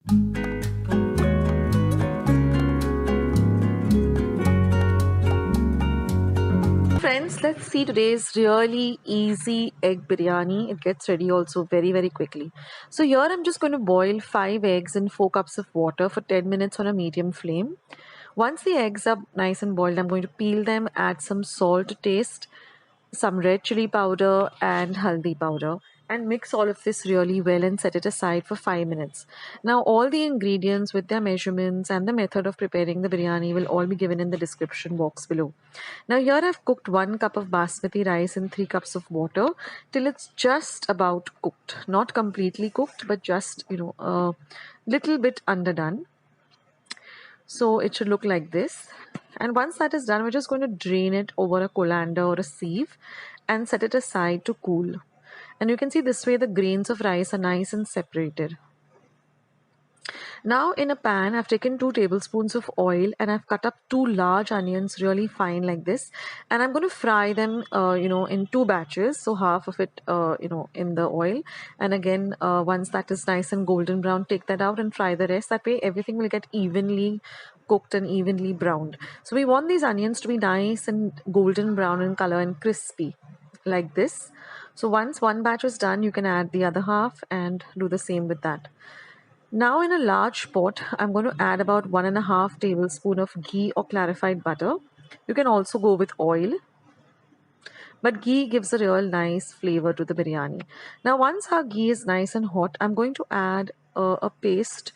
Friends, let's see today's really easy egg biryani. It gets ready also very quickly. So here I'm just going to boil 5 eggs in 4 cups of water for 10 minutes on a medium flame. Once the eggs are nice and boiled, I'm going to peel them, add some salt to taste, some red chili powder and haldi powder, and mix all of this really well and set it aside for 5 minutes. Now all the ingredients with their measurements and the method of preparing the biryani will all be given in the description box below. Now here I've cooked 1 cup of basmati rice in 3 cups of water till it's just about cooked. Not completely cooked, but just, a little bit underdone. So it should look like this. And once that is done, we're just going to drain it over a colander or a sieve and set it aside to cool. And you can see this way the grains of rice are nice and separated. Now in a pan, I've taken 2 tablespoons of oil and I've cut up 2 large onions really fine like this. And I'm going to fry them, in 2 batches. So half of it, in the oil. And again, once that is nice and golden brown, take that out and fry the rest. That way everything will get evenly cooked and evenly browned. So we want these onions to be nice and golden brown in color and crispy like this. So once one batch is done, you can add the other half and do the same with that. Now in a large pot, I'm going to add about 1.5 tablespoon of ghee or clarified butter. You can also go with oil, but ghee gives a real nice flavor to the biryani. Now once our ghee is nice and hot, I'm going to add a paste.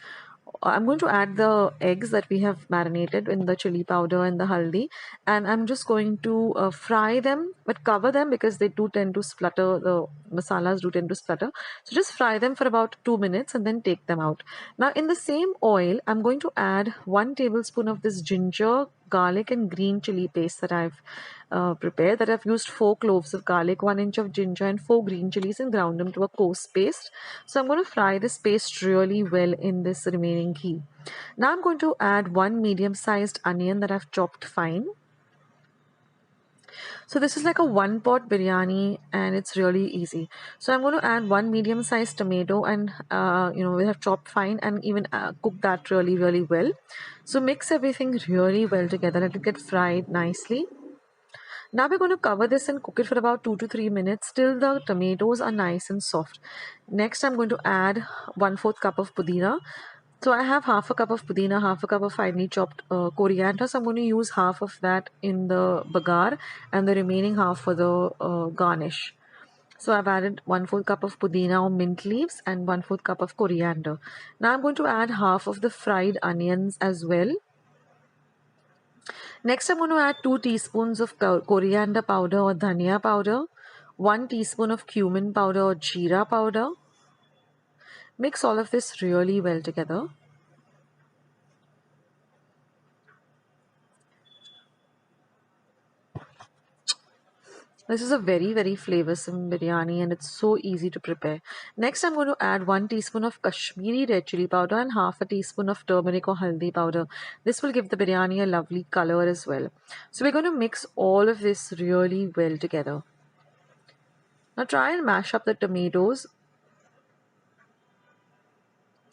I'm going to add the eggs that we have marinated in the chili powder and the haldi, and I'm just going to fry them, but cover them because they do tend to splutter. The masalas do tend to splutter. So just fry them for about 2 minutes and then take them out. Now in the same oil, I'm going to add 1 tablespoon of this ginger, garlic and green chili paste that I've prepared. That I've used 4 cloves of garlic, 1 inch of ginger and 4 green chilies and ground them to a coarse paste. So I'm going to fry this paste really well in this remaining ghee. Now I'm going to add 1 medium-sized onion that I've chopped fine. So this is like a 1-pot biryani and it's really easy. So I'm going to add 1 medium-sized tomato and we have chopped fine and even cook that really well. So mix everything really well together. Let it get fried nicely. Now we're going to cover this and cook it for about 2 to 3 minutes till the tomatoes are nice and soft. Next I'm going to add 1/4 cup of pudina. So I have half a cup of pudina, half a cup of finely chopped coriander. So I'm going to use half of that in the bagar and the remaining half for the garnish. So I've added 1/4 cup of pudina or mint leaves and 1/4 cup of coriander. Now I'm going to add half of the fried onions as well. Next I'm going to add 2 teaspoons of coriander powder or dhania powder, 1 teaspoon of cumin powder or jeera powder. Mix all of this really well together. This is a very flavorsome biryani and it's so easy to prepare. Next I'm going to add 1 teaspoon of Kashmiri red chili powder and half a teaspoon of turmeric or haldi powder. This will give the biryani a lovely color as well. So we're going to mix all of this really well together. Now try and mash up the tomatoes.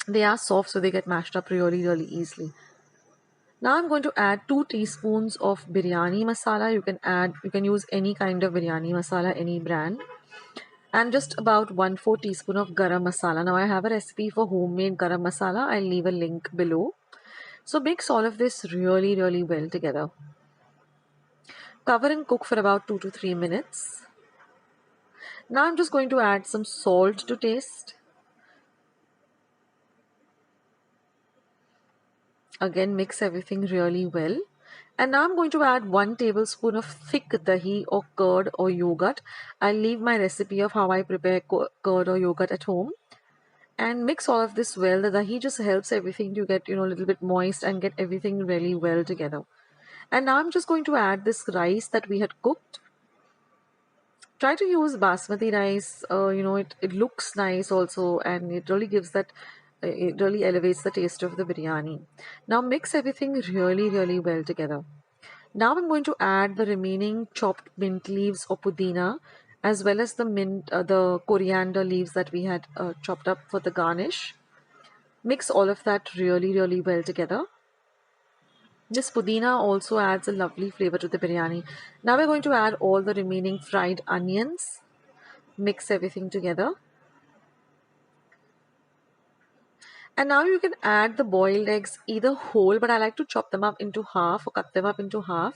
They are soft, so they get mashed up really easily. Now I'm going to add 2 teaspoons of biryani masala. You can use any kind of biryani masala, any brand. And just about 1/4 teaspoon of garam masala. Now I have a recipe for homemade garam masala. I'll leave a link below. So mix all of this really well together. Cover and cook for about 2 to 3 minutes. Now I'm just going to add some salt to taste. Again, mix everything really well. And now I'm going to add 1 tablespoon of thick dahi or curd or yogurt. I'll leave my recipe of how I prepare curd or yogurt at home. And mix all of this well. The dahi just helps everything to get, a little bit moist and get everything really well together. And now I'm just going to add this rice that we had cooked. Try to use basmati rice. It looks nice also and it really gives that it really elevates the taste of the biryani. Now mix everything really well together. Now I'm going to add the remaining chopped mint leaves or pudina as well as the coriander leaves that we had chopped up for the garnish. Mix all of that really, really well together. This pudina also adds a lovely flavor to the biryani. Now we're going to add all the remaining fried onions. Mix everything together. And now you can add the boiled eggs either whole, but I like to chop them up into half or cut them up into half.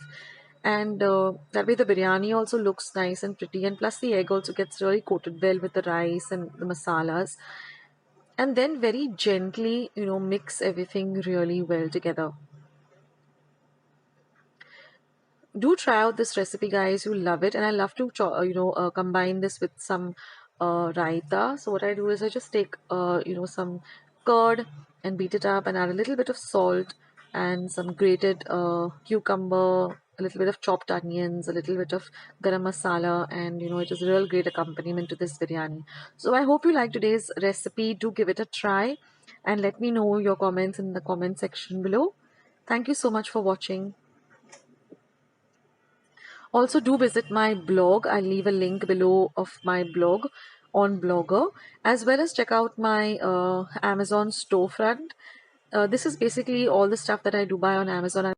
And that way the biryani also looks nice and pretty. And plus the egg also gets really coated well with the rice and the masalas. And then very gently, mix everything really well together. Do try out this recipe, guys. You'll love it. And I love to combine this with some raita. So what I do is I just take some curd and beat it up and add a little bit of salt and some grated cucumber, a little bit of chopped onions, a little bit of garam masala, and it is a real great accompaniment to this biryani. So I hope you like today's recipe. Do give it a try and let me know your comments in the comment section below. Thank you so much for watching. Also, do visit my blog. I'll leave a link below of my blog on Blogger, as well as check out my Amazon storefront. This is basically all the stuff that I do buy on Amazon.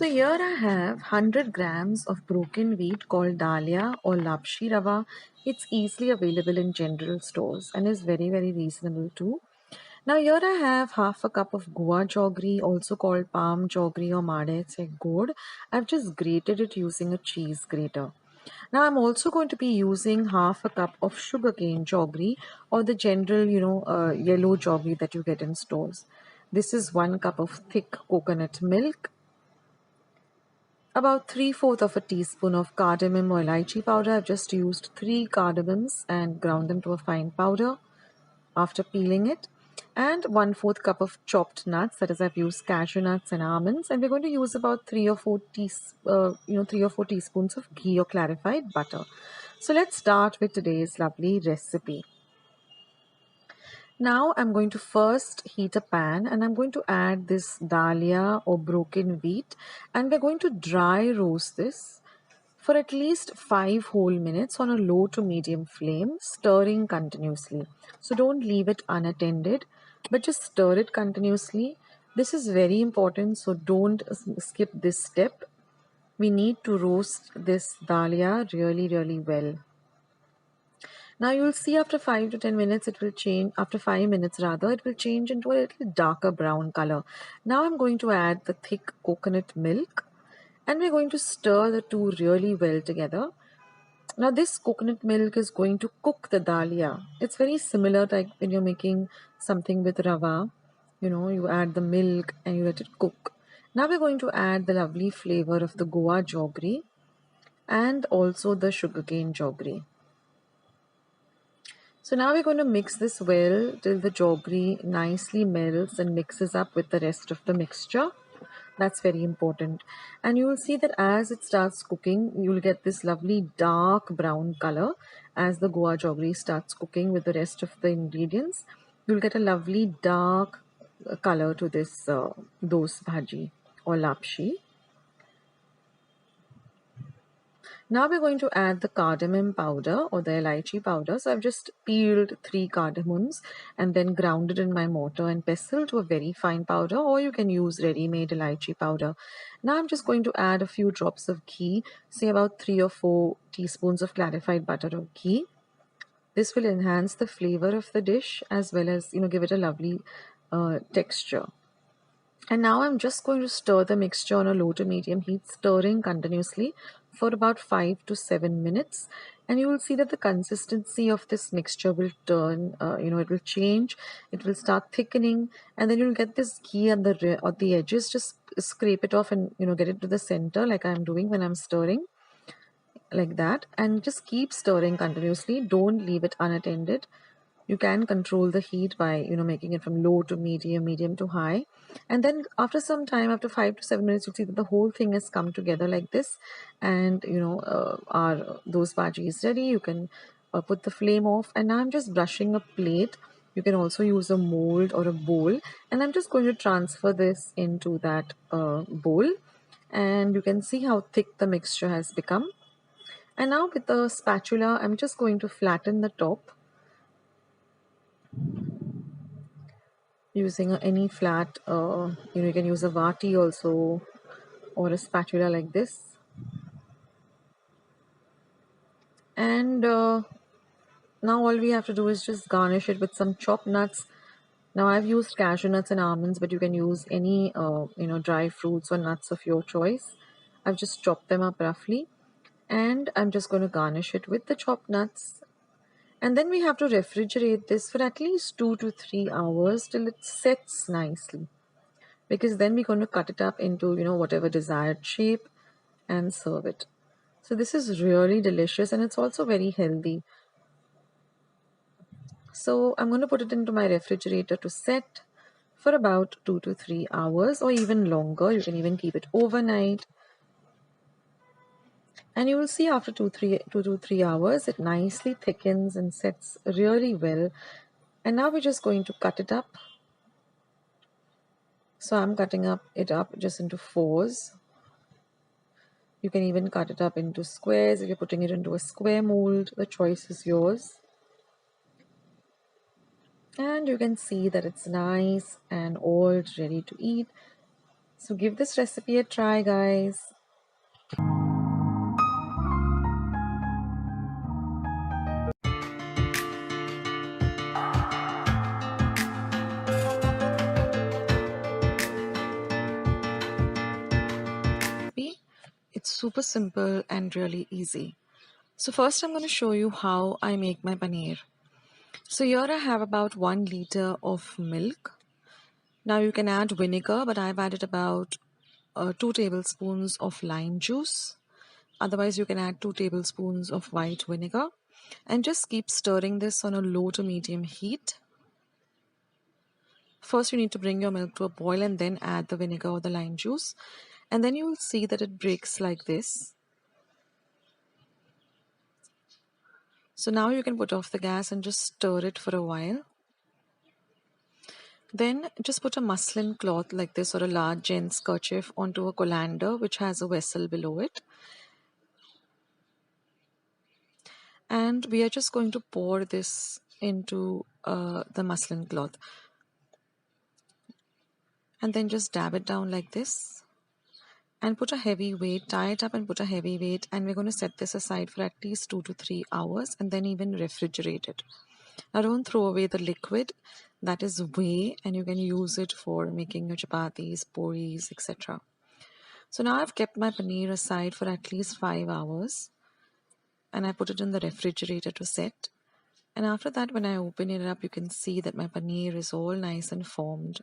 So here I have 100 grams of broken wheat called dalia or lapshi rava. It's easily available in general stores and is very reasonable too. Now here I have half a cup of guar jaggery, also called palm jaggery or made se god. I've just grated it using a cheese grater. Now I'm also going to be using half a cup of sugarcane jaggery or the general, yellow jaggery that you get in stores. This is 1 cup of thick coconut milk, about 3/4 of a teaspoon of cardamom or elaichi powder. I've just used 3 cardamoms and ground them to a fine powder after peeling it. And 1/4 cup of chopped nuts. That is, I've used cashew nuts and almonds. And we're going to use about 3 or 4 teaspoons of ghee or clarified butter. So let's start with today's lovely recipe. Now I'm going to first heat a pan and I'm going to add this dalia or broken wheat, and we're going to dry roast this for at least 5 whole minutes on a low to medium flame, stirring continuously. So don't leave it unattended, but just stir it continuously. This is very important, so don't skip this step. We need to roast this dalia really well. Now you'll see after 5 to 10 minutes it will change, after 5 minutes rather, it will change into a little darker brown color. Now I'm going to add the thick coconut milk and we're going to stir the two really well together. Now this coconut milk is going to cook the dalia. It's very similar like when you're making something with rava. You add the milk and you let it cook. Now we're going to add the lovely flavor of the goa jaggery and also the sugarcane jaggery. So now we're going to mix this well till the jaggery nicely melts and mixes up with the rest of the mixture. That's very important. And you will see that as it starts cooking, you'll get this lovely dark brown color. As the goa jaggery starts cooking with the rest of the ingredients, you'll get a lovely dark color to this dos bhaji or lapshi. Now we're going to add the cardamom powder or the elaichi powder. So I've just peeled 3 cardamoms and then ground it in my mortar and pestle to a very fine powder, or you can use ready-made elaichi powder. Now I'm just going to add a few drops of ghee, say about 3 or 4 teaspoons of clarified butter or ghee. This will enhance the flavor of the dish as well as give it a lovely texture. And now I'm just going to stir the mixture on a low to medium heat, stirring continuously for about 5 to 7 minutes. And you will see that the consistency of this mixture will turn, it will change, it will start thickening, and then you'll get this ghee on the edges. Just scrape it off and get it to the center like I'm doing when I'm stirring, like that. And just keep stirring continuously. Don't leave it unattended. You can control the heat by making it from low to medium to high, and then after some time, after 5 to 7 minutes, you'll see that the whole thing has come together like this. And our those bhaji is ready. You can put the flame off, and now I'm just brushing a plate. You can also use a mold or a bowl, and I'm just going to transfer this into that bowl, and you can see how thick the mixture has become. And now with the spatula, I'm just going to flatten the top using any flat, you can use a vati also or a spatula like this. And now all we have to do is just garnish it with some chopped nuts. Now I've used cashew nuts and almonds, but you can use any dry fruits or nuts of your choice. I've just chopped them up roughly, and I'm just going to garnish it with the chopped nuts. And then we have to refrigerate this for at least 2 to 3 hours till it sets nicely, because then we're going to cut it up into whatever desired shape and serve it. So this is really delicious, and it's also very healthy. So I'm going to put it into my refrigerator to set for about 2 to 3 hours or even longer. You can even keep it overnight, and you will see after 2 to 3 hours it nicely thickens and sets really well. And now we're just going to cut it up. So I'm cutting it up just into 4s. You can even cut it up into squares if you're putting it into a square mold. The choice is yours. And you can see that it's nice and all ready to eat. So give this recipe a try, guys. It's super simple and really easy. So first I'm going to show you how I make my paneer. So here I have about 1 liter of milk. Now you can add vinegar, but I've added about 2 tablespoons of lime juice. Otherwise you can add 2 tablespoons of white vinegar and just keep stirring this on a low to medium heat. First you need to bring your milk to a boil and then add the vinegar or the lime juice, and then you will see that it breaks like this. So now you can put off the gas and just stir it for a while. Then just put a muslin cloth like this or a large gent's kerchief onto a colander which has a vessel below it. And we are just going to pour this into the muslin cloth. And then just dab it down like this. And put a heavy weight, tie it up and put a heavy weight, and we're going to set this aside for at least 2 to 3 hours and then even refrigerate it. Now don't throw away the liquid, that is whey, and you can use it for making your chapatis, puris, etc. So now I've kept my paneer aside for at least 5 hours and I put it in the refrigerator to set. And after that, when I open it up, you can see that my paneer is all nice and formed.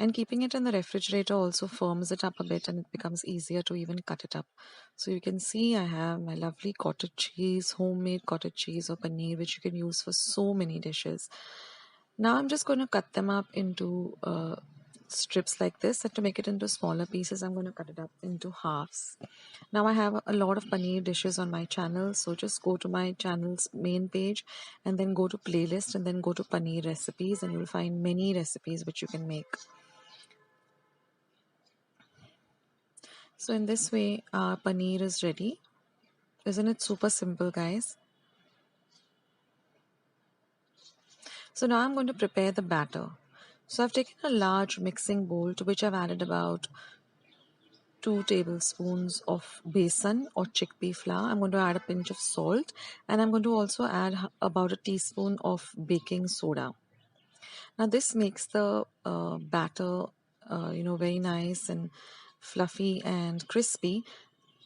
And keeping it in the refrigerator also firms it up a bit and it becomes easier to even cut it up. So you can see I have my lovely cottage cheese, homemade cottage cheese or paneer, which you can use for so many dishes. Now I'm just going to cut them up into strips like this, and to make it into smaller pieces I'm going to cut it up into halves. Now I have a lot of paneer dishes on my channel, so just go to my channel's main page and then go to playlist and then go to paneer recipes, and you'll find many recipes which you can make. So in this way our paneer is ready. Isn't it super simple, guys? So now I'm going to prepare the batter. So I've taken a large mixing bowl to which I've added about 2 tablespoons of besan or chickpea flour. I'm going to add a pinch of salt, and I'm going to also add about a teaspoon of baking soda. Now this makes the batter very nice and fluffy and crispy,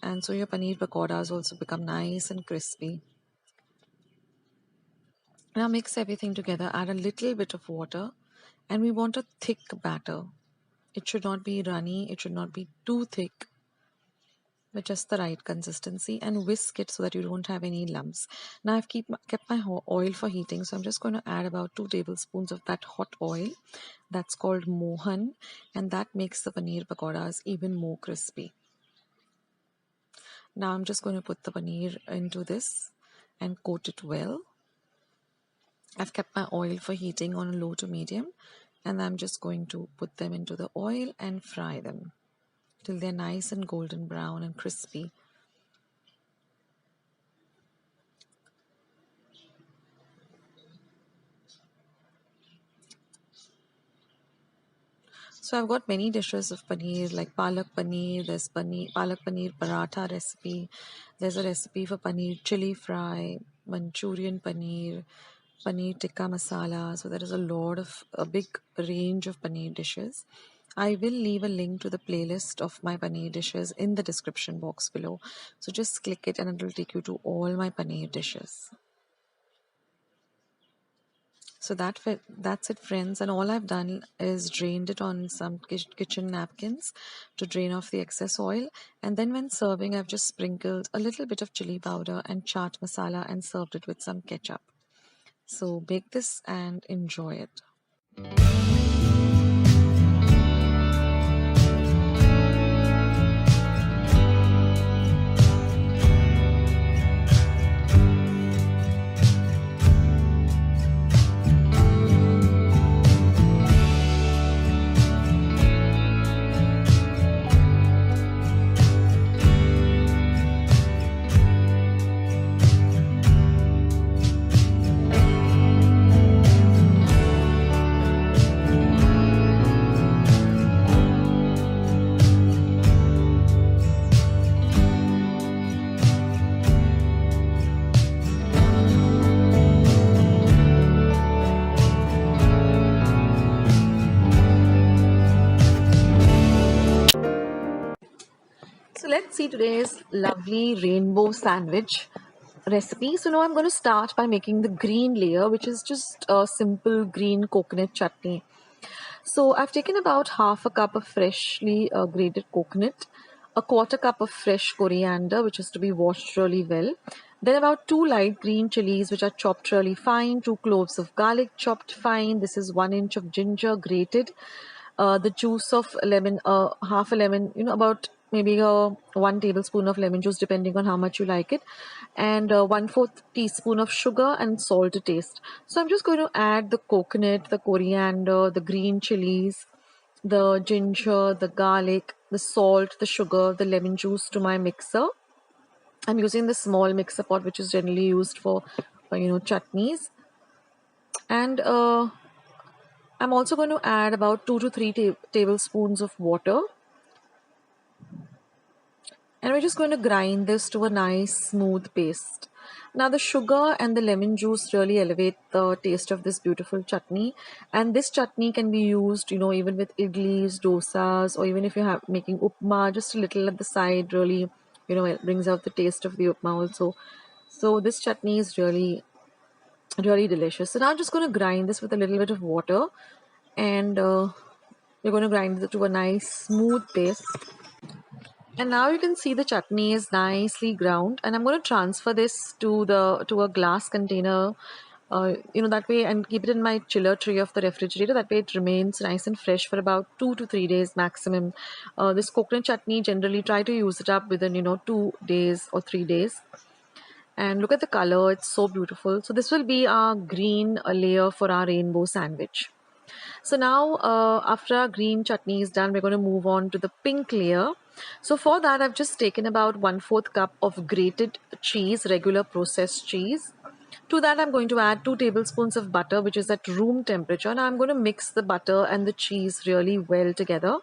and so your paneer pakoras also become nice and crispy. Now mix everything together, add a little bit of water, and we want a thick batter. It should not be runny, it should not be too thick, but just the right consistency, and whisk it so that you don't have any lumps. Now I've kept my oil for heating, so I'm just going to add about 2 tablespoons of that hot oil. That's called mohan, and that makes the paneer pakoras even more crispy. Now I'm just going to put the paneer into this and coat it well. I've kept my oil for heating on a low to medium, and I'm just going to put them into the oil and fry them till they're nice and golden brown and crispy. So I've got many dishes of paneer, like palak paneer, there's palak paneer paratha recipe, there's a recipe for paneer chili fry, Manchurian paneer, paneer tikka masala. So there is a big range of paneer dishes. I will leave a link to the playlist of my paneer dishes in the description box below. So just click it and it will take you to all my paneer dishes. So that's it, friends, and all I've done is drained it on some kitchen napkins to drain off the excess oil, and then when serving I've just sprinkled a little bit of chili powder and chaat masala and served it with some ketchup. So bake this and enjoy it. So let's see today's lovely rainbow sandwich recipe. So now I'm going to start by making the green layer, which is just a simple green coconut chutney. So I've taken about half a cup of freshly grated coconut, a quarter cup of fresh coriander, which is to be washed really well. Then about 2 light green chilies, which are chopped really fine, 2 cloves of garlic chopped fine. This is 1 inch of ginger grated, the juice of lemon, half a lemon, about maybe 1 tablespoon of lemon juice, depending on how much you like it, and 1/4 teaspoon of sugar and salt to taste. So I'm just going to add the coconut, the coriander, the green chilies, the ginger, the garlic, the salt, the sugar, the lemon juice to my mixer. I'm using the small mixer pot, which is generally used for, chutneys. And I'm also going to add about 2 to 3 tablespoons of water. And we're just going to grind this to a nice smooth paste. Now the sugar and the lemon juice really elevate the taste of this beautiful chutney. And this chutney can be used, even with idlis, dosas, or even if you're making upma, just a little at the side, really, it brings out the taste of the upma also. So this chutney is really, really delicious. So now I'm just going to grind this with a little bit of water. And we're going to grind it to a nice smooth paste. And now you can see the chutney is nicely ground, and I'm going to transfer this to a glass container, that way, and keep it in my chiller tray of the refrigerator. That way it remains nice and fresh for about 2 to 3 days maximum. This coconut chutney, generally try to use it up within 2 days or 3 days. And look at the color, it's so beautiful. So this will be our green layer for our rainbow sandwich. So now after our green chutney is done, we're going to move on to the pink layer. So for that, I've just taken about 1/4 cup of grated cheese, regular processed cheese. To that, I'm going to add 2 tablespoons of butter, which is at room temperature. Now I'm going to mix the butter and the cheese really well together.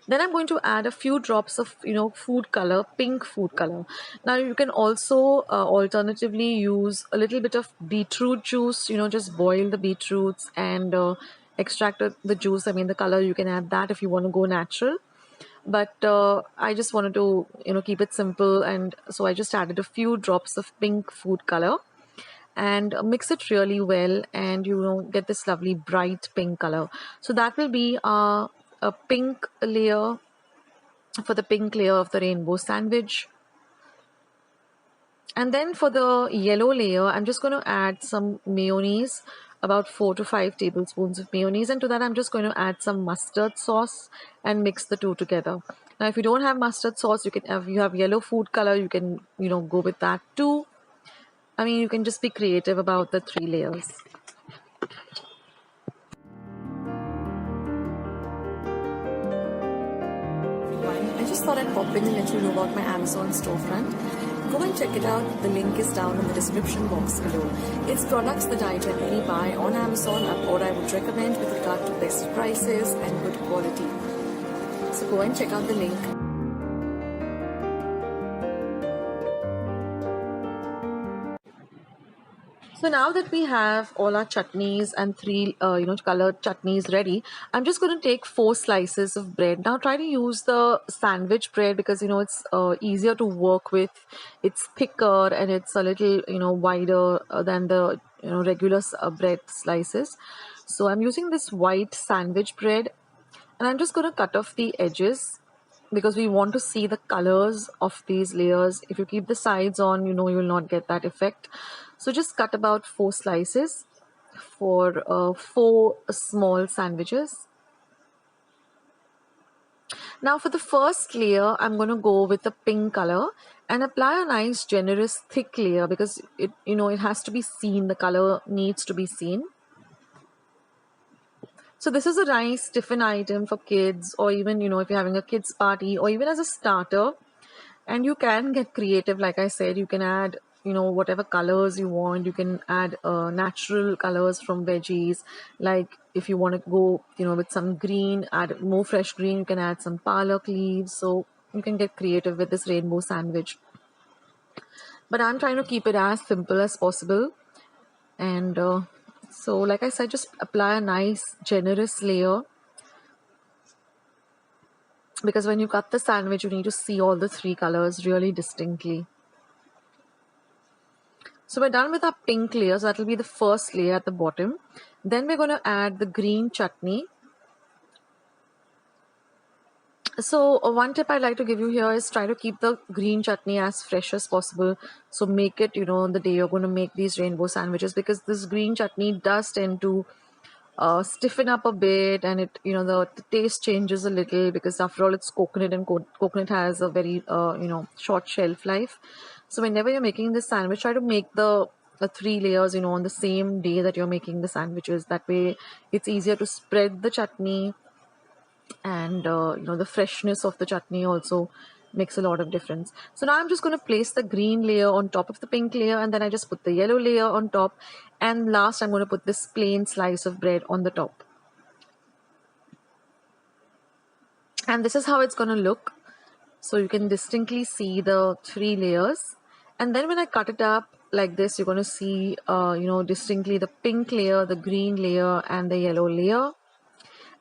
Then I'm going to add a few drops of, food color, pink food color. Now you can also alternatively use a little bit of beetroot juice, just boil the beetroots and extract the juice. I mean, the color, you can add that if you want to go natural. But I just wanted to, keep it simple. And so I just added a few drops of pink food color and mix it really well, and get this lovely bright pink color. So that will be a pink layer for the pink layer of the rainbow sandwich. And then for the yellow layer, I'm just going to add some mayonnaise, about 4 to 5 tablespoons of mayonnaise, and to that I'm just going to add some mustard sauce and mix the two together. Now if you don't have mustard sauce, you have yellow food color, you can go with that too. I mean, you can just be creative about the 3 layers. I just thought I'd pop in and let you know about my Amazon storefront. Go and check it out. The link is down in the description box below. It's products that I generally buy on Amazon or I would recommend with regard to best prices and good quality. So go and check out the link. So now that we have all our chutneys and 3 colored chutneys ready, I'm just going to take 4 slices of bread. Now try to use the sandwich bread because it's easier to work with. It's thicker and it's a little wider than the regular bread slices. So I'm using this white sandwich bread, and I'm just going to cut off the edges because we want to see the colors of these layers. If you keep the sides on, you will not get that effect. So just cut about 4 slices for 4 small sandwiches. Now for the first layer, I'm going to go with the pink color and apply a nice generous thick layer because it has to be seen. The color needs to be seen. So this is a nice tiffin item for kids, or even, if you're having a kids party, or even as a starter. And you can get creative. Like I said, you can add, whatever colors you want. You can add natural colors from veggies. Like if you want to go, with some green, add more fresh green, you can add some palak leaves. So you can get creative with this rainbow sandwich. But I'm trying to keep it as simple as possible. And so like I said, just apply a nice generous layer. because when you cut the sandwich, you need to see all the three colors really distinctly. So we're done with our pink layer, so that will be the first layer at the bottom. Then we're going to add the green chutney. So one tip I'd like to give you here is try to keep the green chutney as fresh as possible. So make it, the day you're going to make these rainbow sandwiches, because this green chutney does tend to stiffen up a bit, and it, the taste changes a little, because after all it's coconut, and coconut has a very, short shelf life. So whenever you're making this sandwich, try to make the three layers, on the same day that you're making the sandwiches. That way it's easier to spread the chutney, and the freshness of the chutney also makes a lot of difference. So now I'm just going to place the green layer on top of the pink layer, and then I just put the yellow layer on top, and last I'm going to put this plain slice of bread on the top. And this is how it's going to look. So you can distinctly see the three layers, and then when I cut it up like this, you're going to see distinctly the pink layer, the green layer, and the yellow layer.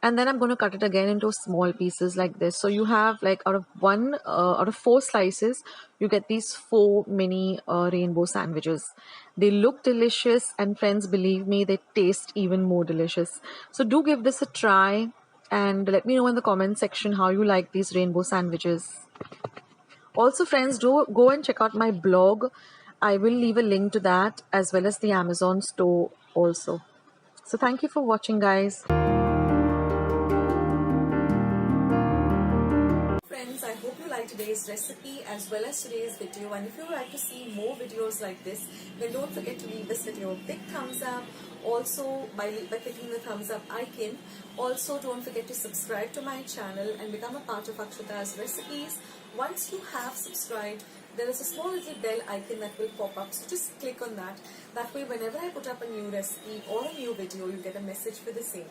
And then I'm going to cut it again into small pieces like this. So you have, like, out of 4 slices, you get these 4 mini rainbow sandwiches. They look delicious, and friends, believe me, they taste even more delicious. So do give this a try, and let me know in the comment section how you like these rainbow sandwiches. Also, friends, do go and check out my blog. I will leave a link to that, as well as the Amazon store also. So thank you for watching, guys. Friends, I hope you liked today's recipe as well as today's video, and if you would like to see more videos like this, then don't forget to leave this video a big thumbs up. Also, by clicking the thumbs up icon. Also, don't forget to subscribe to my channel and become a part of Akshata's Recipes. Once you have subscribed, there is a small little bell icon that will pop up, so just click on that. That way, whenever I put up a new recipe or a new video, you get a message for the same.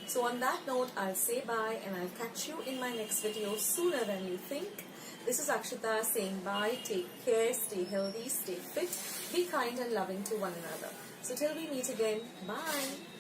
So on that note, I'll say bye, and I'll catch you in my next video sooner than you think. This is Akshata saying bye. Take care, stay healthy, stay fit, be kind and loving to one another. So till we meet again, bye.